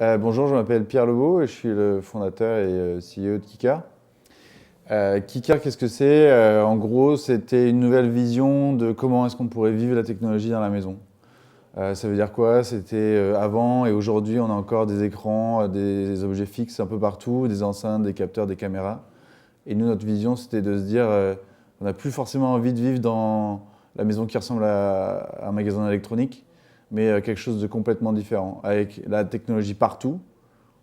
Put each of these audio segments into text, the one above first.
Bonjour, je m'appelle Pierre Lebeau et je suis le fondateur et CEO de Kika. Kika, qu'est-ce que c'est? En gros, c'était une nouvelle vision de comment est-ce qu'on pourrait vivre la technologie dans la maison. Ça veut dire quoi? C'était avant et aujourd'hui, on a encore des écrans, des objets fixes un peu partout, des enceintes, des capteurs, des caméras. Et nous, notre vision, c'était de se dire, on n'a plus forcément envie de vivre dans la maison qui ressemble à un magasin électronique, mais quelque chose de complètement différent, avec la technologie partout,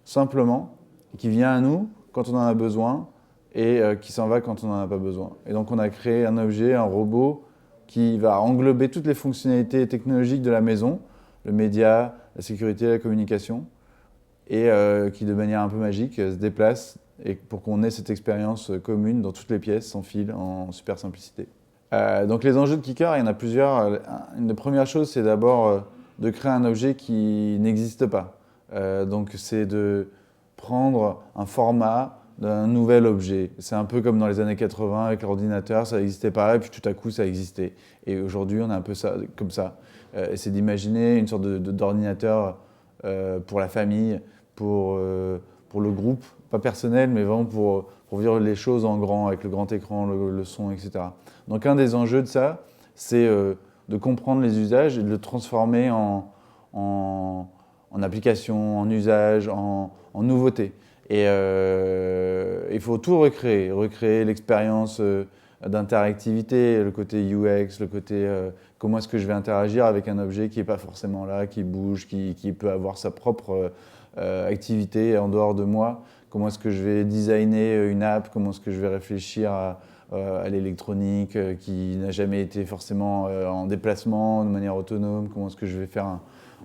simplement, et qui vient à nous quand on en a besoin et qui s'en va quand on n'en a pas besoin. Et donc on a créé un objet, un robot, qui va englober toutes les fonctionnalités technologiques de la maison, le média, la sécurité, la communication, et qui de manière un peu magique se déplace et pour qu'on ait cette expérience commune dans toutes les pièces, sans fil, en super simplicité. Donc les enjeux de Kika, il y en a plusieurs. Une des premières choses, c'est d'abord de créer un objet qui n'existe pas. Donc c'est de prendre un format d'un nouvel objet. C'est un peu comme dans les années 80 avec l'ordinateur, ça n'existait pas et puis tout à coup ça existait. Et aujourd'hui on est un peu ça, comme ça. Et c'est d'imaginer une sorte d'ordinateur pour la famille, pour le groupe, pas personnel, mais vraiment pour vivre les choses en grand, avec le grand écran, le son, etc. Donc un des enjeux de ça, c'est de comprendre les usages et de le transformer en application, en usage, en nouveauté. Et il faut tout recréer l'expérience d'interactivité, le côté UX, le côté comment est-ce que je vais interagir avec un objet qui n'est pas forcément là, qui bouge, qui peut avoir sa propre activité en dehors de moi. Comment est-ce que je vais designer une app, comment est-ce que je vais réfléchir à l'électronique qui n'a jamais été forcément en déplacement de manière autonome, comment est-ce que je vais faire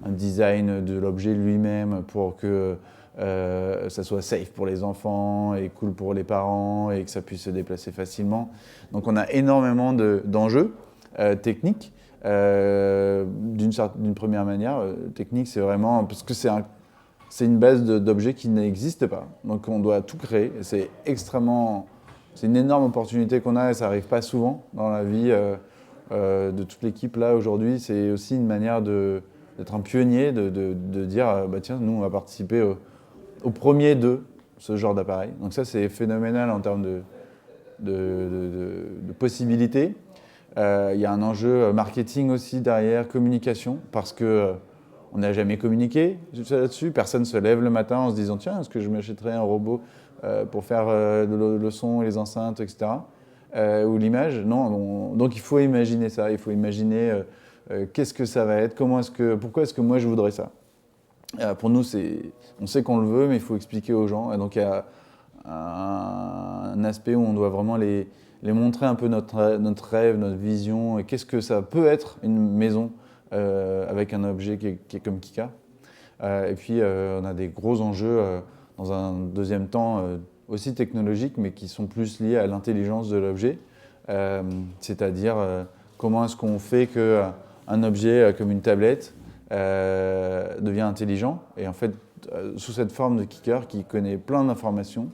un design de l'objet lui-même pour que ça soit safe pour les enfants et cool pour les parents et que ça puisse se déplacer facilement. Donc on a énormément d'enjeux techniques. D'une première manière, technique, c'est vraiment parce que c'est une base d'objets qui n'existe pas. Donc on doit tout créer. C'est une énorme opportunité qu'on a et ça n'arrive pas souvent dans la vie de toute l'équipe là aujourd'hui. C'est aussi une manière d'être un pionnier, de dire bah tiens, nous on va participer au premier de ce genre d'appareil. Donc ça c'est phénoménal en termes de possibilités. Il y a un enjeu marketing aussi derrière, communication, parce que on n'a jamais communiqué là-dessus. Personne ne se lève le matin en se disant tiens, est-ce que je m'achèterais un robot pour faire le son, les enceintes, etc. Ou l'image. Non, donc il faut imaginer ça. Il faut imaginer qu'est-ce que ça va être, pourquoi est-ce que moi je voudrais ça. Pour nous, on sait qu'on le veut, mais il faut expliquer aux gens. Et donc il y a un aspect où on doit vraiment les montrer un peu notre rêve, notre vision, et qu'est-ce que ça peut être une maison avec un objet qui est comme Kika. Et puis on a des gros enjeux dans un deuxième temps aussi technologiques, mais qui sont plus liés à l'intelligence de l'objet. C'est-à-dire comment est-ce qu'on fait qu'un objet comme une tablette devient intelligent. Et en fait, sous cette forme de Kicker qui connaît plein d'informations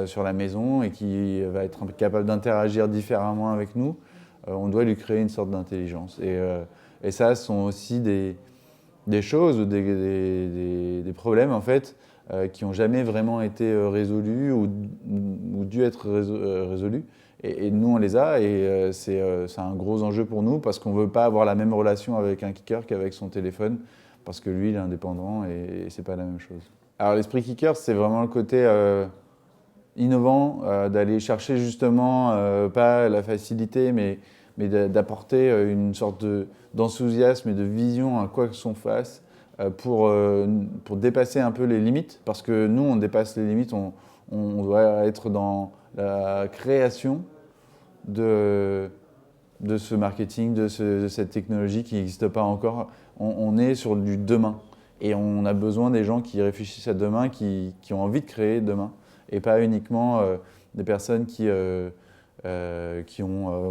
sur la maison et qui va être capable d'interagir différemment avec nous, on doit lui créer une sorte d'intelligence. Et ça, ce sont aussi des choses ou des problèmes en fait qui n'ont jamais vraiment été résolus ou dû être résolus. Et nous, on les a et c'est un gros enjeu pour nous parce qu'on ne veut pas avoir la même relation avec un kicker qu'avec son téléphone parce que lui, il est indépendant et c'est pas la même chose. Alors l'esprit kicker, c'est vraiment le côté innovant, d'aller chercher justement pas la facilité, mais d'apporter une sorte d'enthousiasme et de vision à quoi qu'on fasse pour dépasser un peu les limites, parce que nous, on dépasse les limites, on doit être dans la création de ce marketing, de cette technologie qui n'existe pas encore. On est sur du demain. Et on a besoin des gens qui réfléchissent à demain, qui ont envie de créer demain. Et pas uniquement des personnes qui ont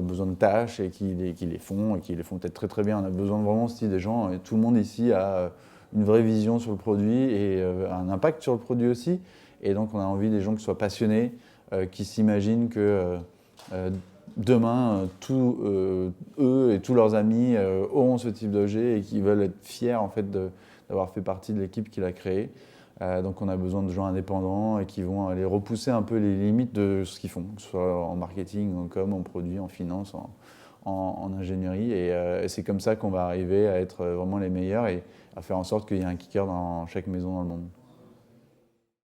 besoin de tâches et qui les font peut-être très très bien. On a besoin vraiment aussi des gens, et tout le monde ici a une vraie vision sur le produit et un impact sur le produit aussi. Et donc on a envie des gens qui soient passionnés, qui s'imaginent que demain, eux et tous leurs amis auront ce type d'objet et qui veulent être fiers en fait, d'avoir fait partie de l'équipe qui l'a créé. Donc on a besoin de gens indépendants et qui vont aller repousser un peu les limites de ce qu'ils font, que ce soit en marketing, en com, en produit, en finance, en ingénierie. Et c'est comme ça qu'on va arriver à être vraiment les meilleurs et à faire en sorte qu'il y ait un kicker dans chaque maison dans le monde.